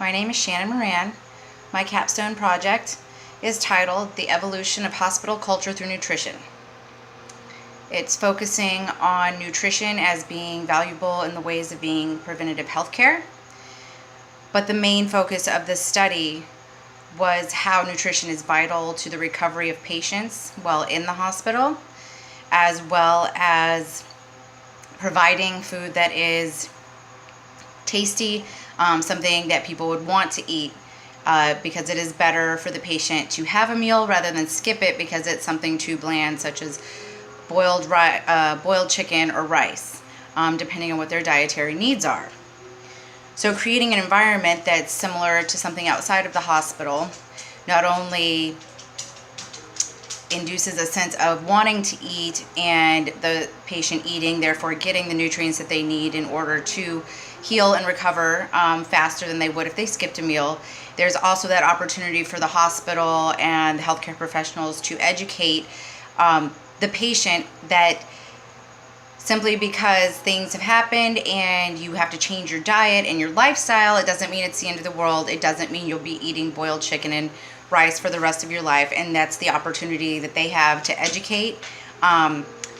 My name is Shannon Moran. My capstone project is titled The Evolution of Hospital Culture Through Nutrition. It's focusing on nutrition as being valuable in the ways of being preventative health care. But the main focus of this study was how nutrition is vital to the recovery of patients while in the hospital, as well as providing food that is tasty, something that people would want to eat, because it is better for the patient to have a meal rather than skip it because it's something too bland, such as boiled chicken or rice, depending on what their dietary needs are. So creating an environment that's similar to something outside of the hospital not only induces a sense of wanting to eat and the patient eating, therefore getting the nutrients that they need in order to heal and recover faster than they would if they skipped a meal. There's also that opportunity for the hospital and the healthcare professionals to educate the patient that simply because things have happened and you have to change your diet and your lifestyle, it doesn't mean it's the end of the world. It doesn't mean you'll be eating boiled chicken and rice for the rest of your life. And that's the opportunity that they have to educate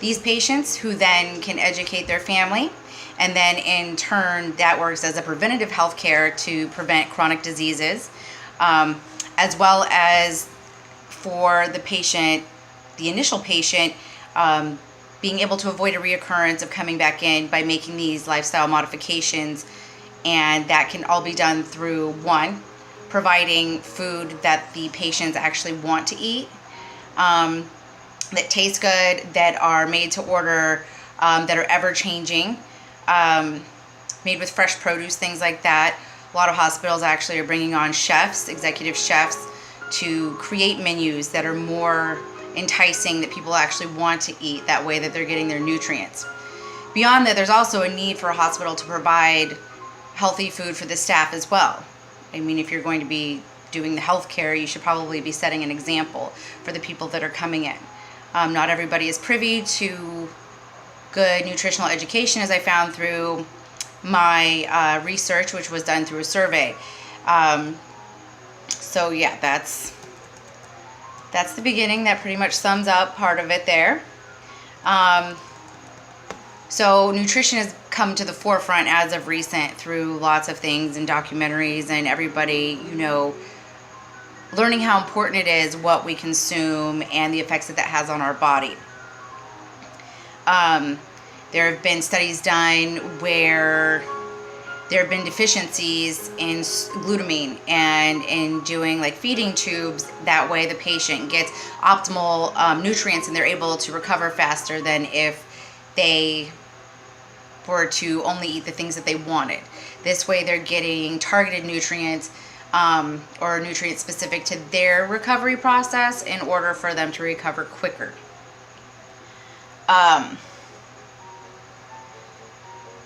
these patients, who then can educate their family. And then in turn, that works as a preventative health care to prevent chronic diseases, as well as for the patient, the initial patient, being able to avoid a reoccurrence of coming back in by making these lifestyle modifications. And that can all be done through, one, providing food that the patients actually want to eat, that taste good, that are made to order, that are ever changing, made with fresh produce, things like that. A lot of hospitals actually are bringing on chefs, executive chefs, to create menus that are more enticing, that people actually want to eat, that way that they're getting their nutrients. Beyond that, there's also a need for a hospital to provide healthy food for the staff as well. I mean, if you're going to be doing the healthcare, you should probably be setting an example for the people that are coming in. Not everybody is privy to good nutritional education, as I found through my research, which was done through a survey. So yeah, that's the beginning. That pretty much sums up part of it there. So nutrition has come to the forefront as of recent through lots of things and documentaries, and everybody, learning how important it is what we consume and the effects that has on our body. There have been studies done where there have been deficiencies in glutamine and in doing like feeding tubes. That way the patient gets optimal nutrients and they're able to recover faster than if they were to only eat the things that they wanted. This way they're getting targeted nutrients, or nutrients specific to their recovery process in order for them to recover quicker.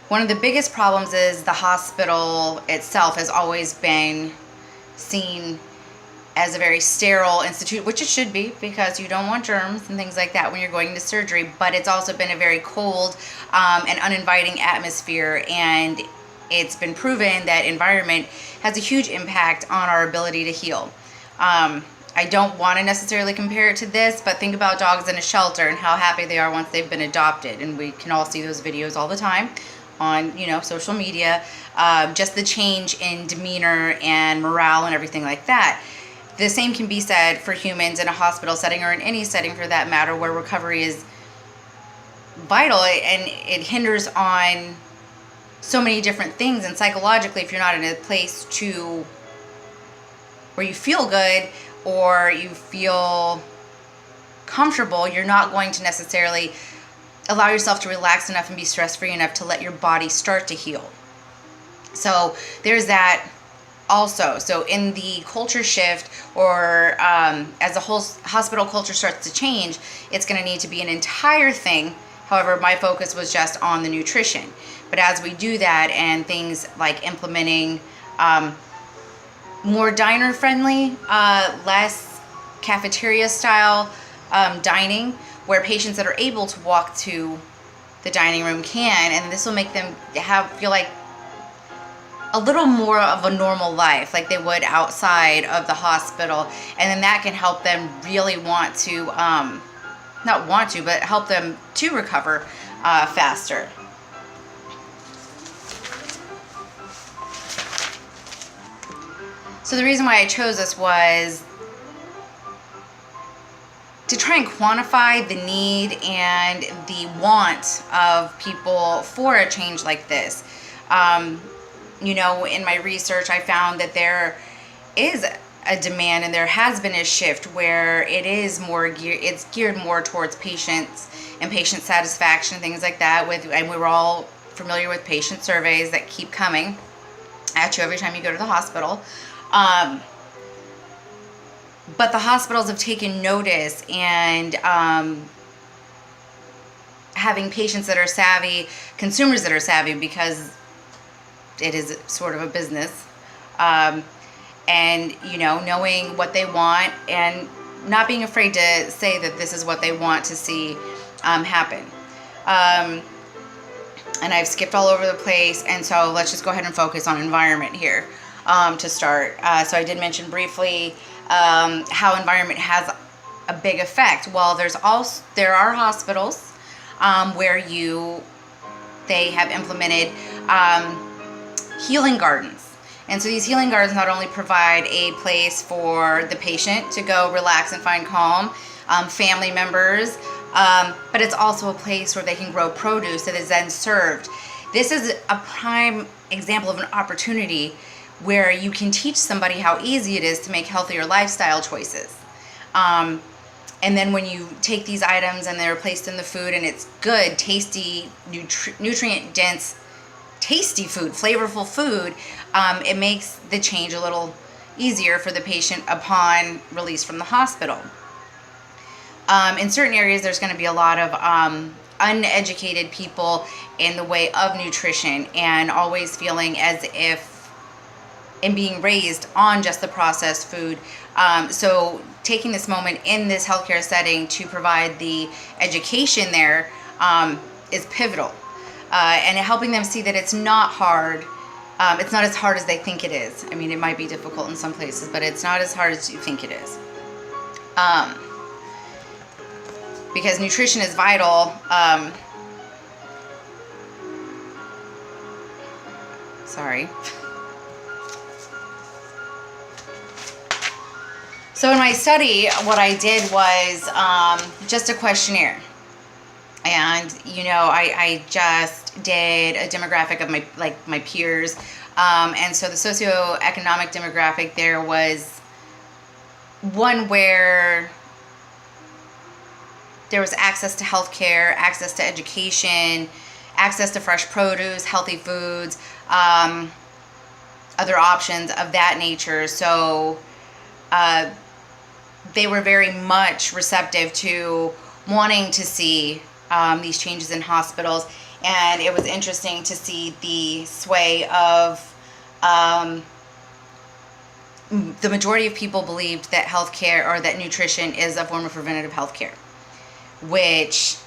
One of the biggest problems is the hospital itself has always been seen as a very sterile institute, which it should be, because you don't want germs and things like that when you're going into surgery. But it's also been a very cold and uninviting atmosphere, and it's been proven that environment has a huge impact on our ability to heal. I don't want to necessarily compare it to this, but think about dogs in a shelter and how happy they are once they've been adopted. And we can all see those videos all the time on social media, just the change in demeanor and morale and everything like that. The same can be said for humans in a hospital setting, or in any setting for that matter, where recovery is vital, and it hinders on so many different things. And psychologically, if you're not in a place where you feel good or you feel comfortable, you're not going to necessarily allow yourself to relax enough and be stress-free enough to let your body start to heal. So there's that also. So in the culture shift, or as the whole hospital culture starts to change, it's going to need to be an entire thing. However, my focus was just on the nutrition. But as we do that, and things like implementing more diner-friendly, less cafeteria-style dining, where patients that are able to walk to the dining room can, and this will make them feel like a little more of a normal life like they would outside of the hospital. And then that can help them really want to, not want to, but help them to recover faster. So the reason why I chose this was to try and quantify the need and the want of people for a change like this. You know, in my research, I found that there is a demand and there has been a shift where it is more it's geared more towards patients and patient satisfaction, things like that. And we were all familiar with patient surveys that keep coming at you every time you go to the hospital. But the hospitals have taken notice, and having patients that are savvy, consumers that are savvy, because it is sort of a business, and, you know, knowing what they want and not being afraid to say that this is what they want to see happen. And I've skipped all over the place, and so let's just go ahead and focus on environment here to start. So I did mention briefly how environment has a big effect. Well, there are hospitals where they have implemented healing gardens. And so these healing gardens not only provide a place for the patient to go relax and find calm, family members, but it's also a place where they can grow produce that is then served. This is a prime example of an opportunity where you can teach somebody how easy it is to make healthier lifestyle choices. And then when you take these items and they're placed in the food and it's good, tasty, nutrient-dense, tasty food, flavorful food, it makes the change a little easier for the patient upon release from the hospital. In certain areas, there's going to be a lot of uneducated people in the way of nutrition, and always feeling as if, and being raised on just the processed food. So taking this moment in this healthcare setting to provide the education there is pivotal. And helping them see that it's not hard. It's not as hard as they think it is. I mean, it might be difficult in some places, but it's not as hard as you think it is. Because nutrition is vital. Sorry. So in my study, what I did was just a questionnaire. And, you know, I just did a demographic of my peers. And so the socioeconomic demographic, there was one where there was access to healthcare, access to education, access to fresh produce, healthy foods, other options of that nature. So they were very much receptive to wanting to see these changes in hospitals. And it was interesting to see the sway of the majority of people believed that healthcare, or that nutrition, is a form of preventative healthcare, which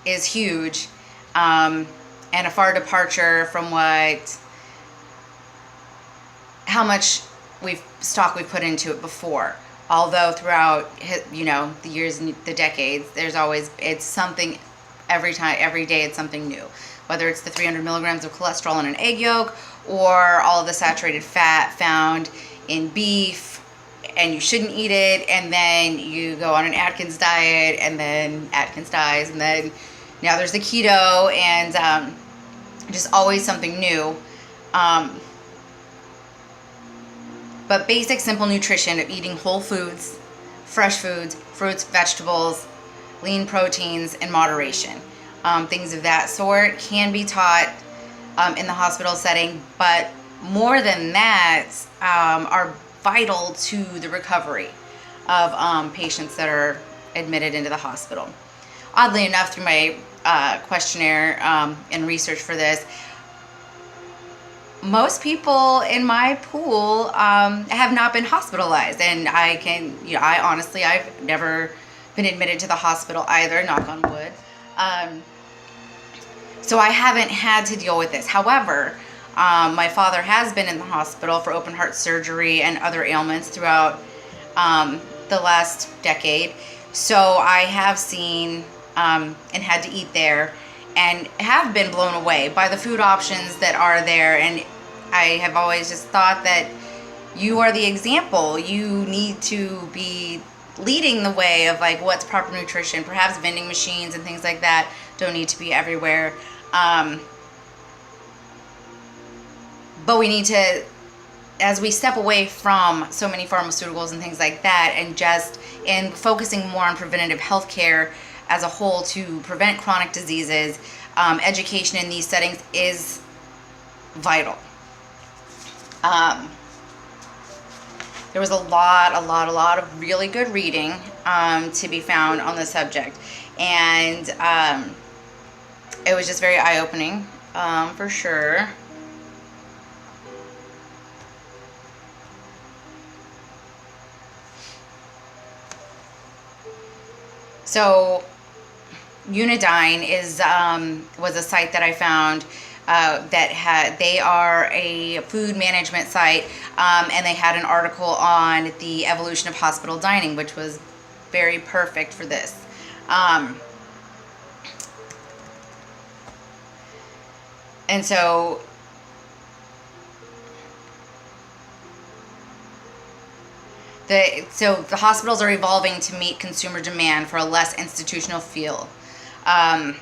is huge, and a far departure from how much stock we've put into it before. Although throughout, you know, the years and the decades, it's something every day it's something new. Whether it's the 300 milligrams of cholesterol in an egg yolk, or all of the saturated fat found in beef, and you shouldn't eat it, and then you go on an Atkins diet, and then Atkins dies, and then now there's the keto, and just always something new. But basic, simple nutrition of eating whole foods, fresh foods, fruits, vegetables, lean proteins in moderation. Things of that sort can be taught in the hospital setting, but more than that, are vital to the recovery of patients that are admitted into the hospital. Oddly enough, through my questionnaire and research for this, most people in my pool have not been hospitalized, and I've never been admitted to the hospital either, knock on wood. So I haven't had to deal with this. However, My father has been in the hospital for open heart surgery and other ailments throughout the last decade. So I have seen and had to eat there and have been blown away by the food options that are there. And I have always just thought that you are the example. You need to be leading the way of like what's proper nutrition. Perhaps vending machines and things like that don't need to be everywhere. But we need to, as we step away from so many pharmaceuticals and things like that, and focusing more on preventative health care as a whole to prevent chronic diseases, education in these settings is vital. There was a lot of really good reading to be found on the subject, and it was just very eye-opening for sure. So Unidyne was a site that I found they are a food management site, and they had an article on the evolution of hospital dining, which was very perfect for this. And so the hospitals are evolving to meet consumer demand for a less institutional feel. And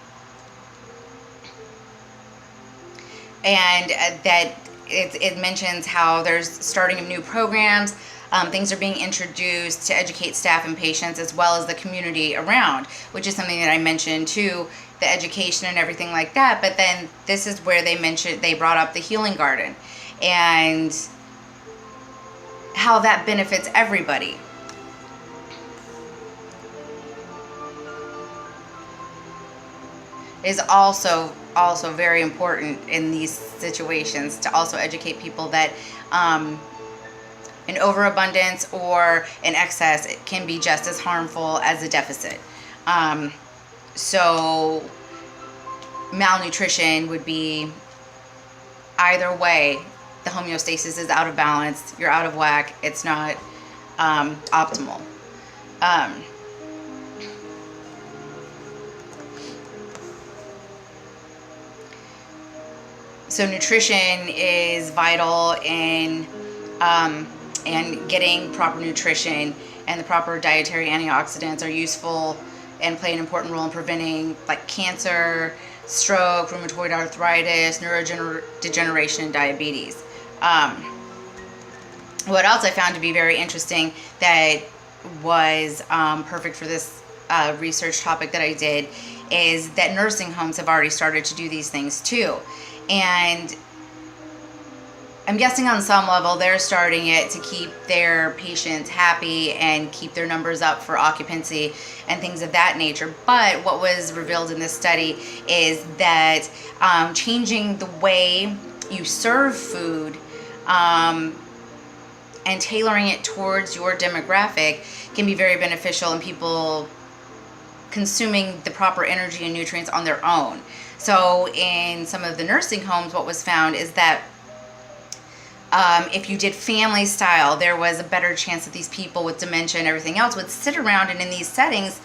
that it mentions how there's starting of new programs, things are being introduced to educate staff and patients as well as the community around, which is something that I mentioned too, the education and everything like that. But then this is where they brought up the healing garden and how that benefits everybody. It is also very important in these situations to also educate people that an overabundance or an excess can be just as harmful as a deficit. So malnutrition would be either way. The homeostasis is out of balance. You're out of whack. It's not optimal. So nutrition is vital in and getting proper nutrition, and the proper dietary antioxidants are useful and play an important role in preventing like cancer, stroke, rheumatoid arthritis, neurodegeneration, and diabetes. What else I found to be very interesting that was perfect for this research topic that I did is that nursing homes have already started to do these things too. And I'm guessing on some level they're starting it to keep their patients happy and keep their numbers up for occupancy and things of that nature. But what was revealed in this study is that changing the way you serve food and tailoring it towards your demographic can be very beneficial in people consuming the proper energy and nutrients on their own. So in some of the nursing homes, what was found is that if you did family style, there was a better chance that these people with dementia and everything else would sit around and in these settings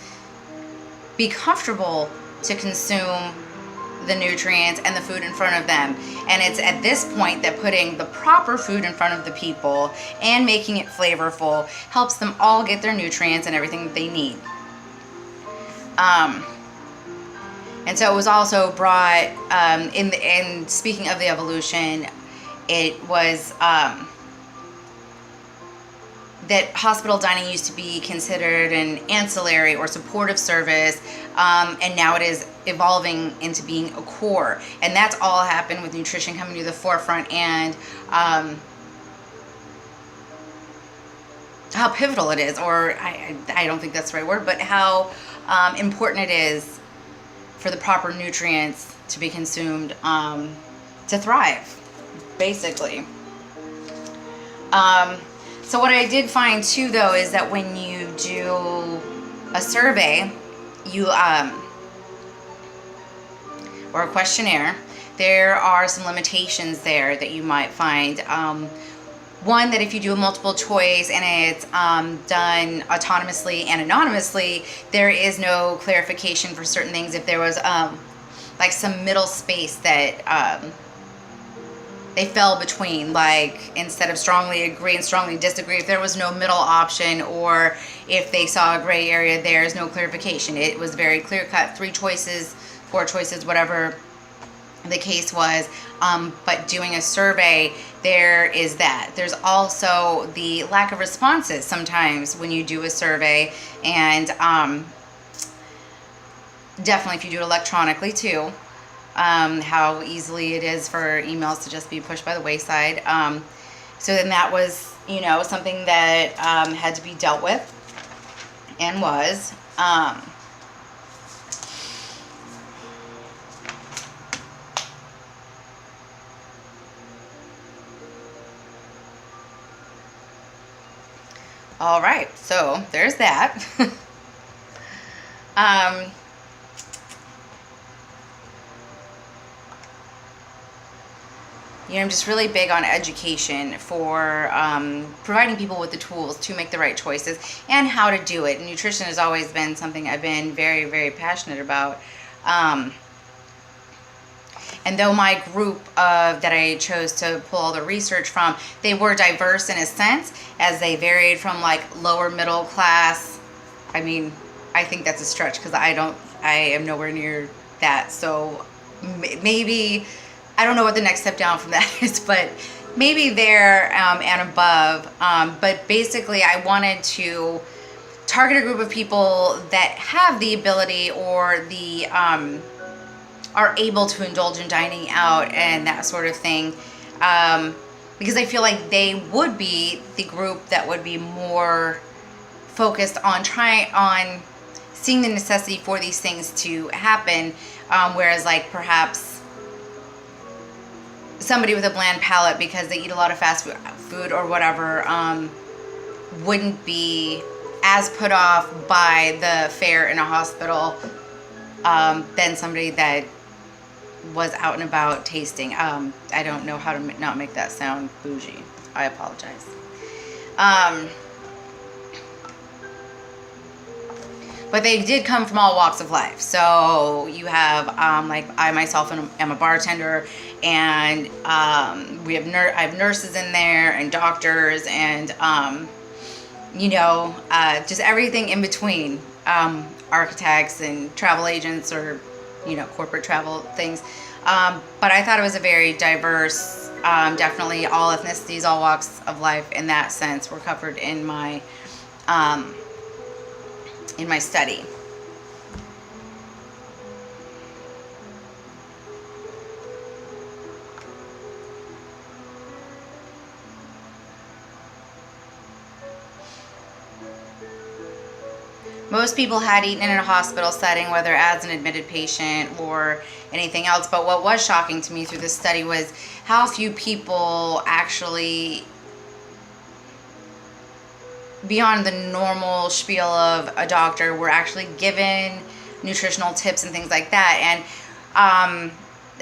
be comfortable to consume the nutrients and the food in front of them. And it's at this point that putting the proper food in front of the people and making it flavorful helps them all get their nutrients and everything that they need. And so it was also brought in speaking of the evolution, it was that hospital dining used to be considered an ancillary or supportive service, and now it is evolving into being a core. And that's all happened with nutrition coming to the forefront, and how pivotal it is, or I don't think that's the right word, but how important it is for the proper nutrients to be consumed to thrive, basically. So what I did find too, though, is that when you do a survey, or a questionnaire, there are some limitations there that you might find. One, that if you do a multiple choice and it's done autonomously and anonymously, there is no clarification for certain things. If there was like some middle space that they fell between, like instead of strongly agree and strongly disagree, if there was no middle option, or if they saw a gray area, there's no clarification. It was very clear cut, 3 choices, 4 choices, whatever the case was. But doing a survey, there is that. There's also the lack of responses sometimes when you do a survey, and definitely if you do it electronically too, how easily it is for emails to just be pushed by the wayside. So then that was, you know, something that had to be dealt with, and was. All right, so there's that. You know, I'm just really big on education for providing people with the tools to make the right choices and how to do it. Nutrition has always been something I've been very, very passionate about. And though my group that I chose to pull all the research from, they were diverse in a sense, as they varied from like lower middle class. I mean, I think that's a stretch because I am nowhere near that. So maybe, I don't know what the next step down from that is, but maybe there and above. But basically, I wanted to target a group of people that have the ability or the are able to indulge in dining out and that sort of thing, because I feel like they would be the group that would be more focused on seeing the necessity for these things to happen, whereas like perhaps somebody with a bland palate, because they eat a lot of fast food or whatever, wouldn't be as put off by the fare in a hospital than somebody that was out and about tasting. I don't know how to not make that sound bougie. I apologize. But they did come from all walks of life. So you have, like I myself am a bartender, and I have nurses in there, and doctors, and you know, just everything in between, architects and travel agents, or you know, corporate travel things. But I thought it was a very diverse, definitely all ethnicities, all walks of life in that sense were covered in my study. Most people had eaten in a hospital setting, whether as an admitted patient or anything else. But what was shocking to me through this study was how few people actually, beyond the normal spiel of a doctor, were actually given nutritional tips and things like that. And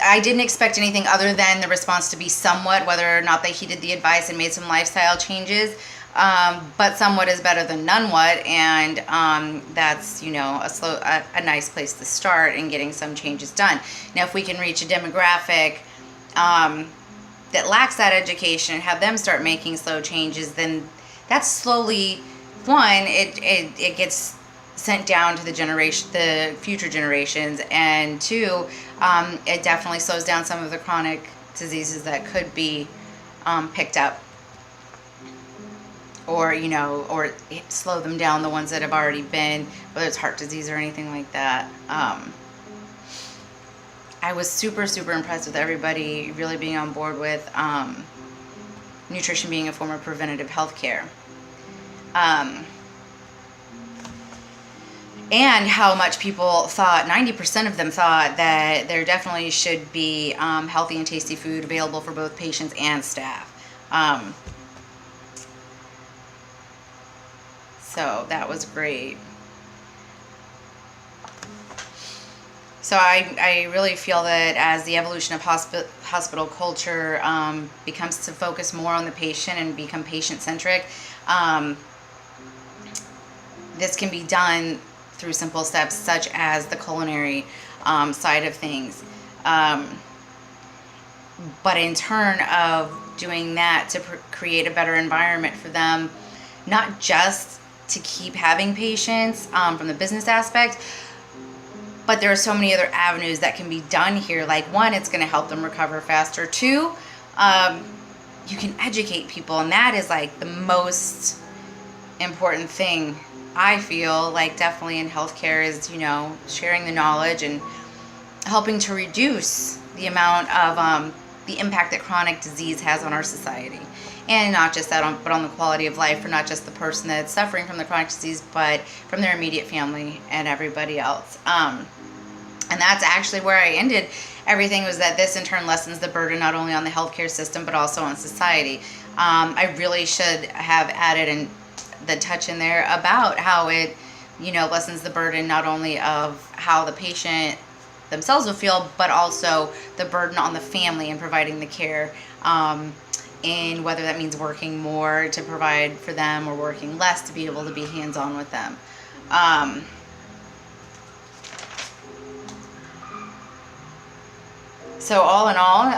I didn't expect anything other than the response to be somewhat, whether or not they heeded the advice and made some lifestyle changes. But somewhat is better than none what, and that's, you know, a nice place to start in getting some changes done. Now, if we can reach a demographic that lacks that education and have them start making slow changes, then that's slowly, one, it gets sent down to the future generations, and two, it definitely slows down some of the chronic diseases that could be picked up, or, you know, or slow them down, the ones that have already been, whether it's heart disease or anything like that. I was super, super impressed with everybody really being on board with nutrition being a form of preventative health care. And how much people thought, 90% of them thought that there definitely should be healthy and tasty food available for both patients and staff. So that was great. So I really feel that as the evolution of hospital culture becomes to focus more on the patient and become patient-centric, this can be done through simple steps such as the culinary side of things. But in turn of doing that to create a better environment for them, not just to keep having patients from the business aspect, but there are so many other avenues that can be done here. Like, one, it's going to help them recover faster. Two, you can educate people, and that is like the most important thing, I feel like, definitely in healthcare, is, you know, sharing the knowledge and helping to reduce the amount of the impact that chronic disease has on our society. And not just that, but on the quality of life for not just the person that's suffering from the chronic disease, but from their immediate family and everybody else. And that's actually where I ended everything, was that this in turn lessens the burden not only on the healthcare system, but also on society. I really should have added in the touch in there about how it, you know, lessens the burden not only of how the patient themselves will feel, but also the burden on the family in providing the care. And whether that means working more to provide for them or working less to be able to be hands-on with them. So all in all,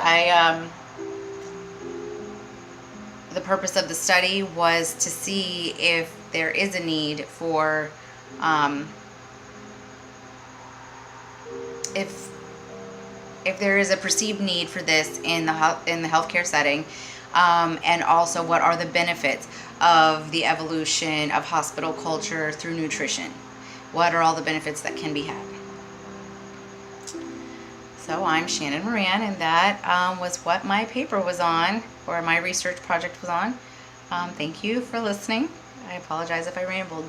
the purpose of the study was to see if there is a need for, if there is a perceived need for this in the healthcare setting. And also, what are the benefits of the evolution of hospital culture through nutrition? What are all the benefits that can be had? So I'm Shannon Moran, and that was what my paper was on, or my research project was on. Thank you for listening. I apologize if I rambled.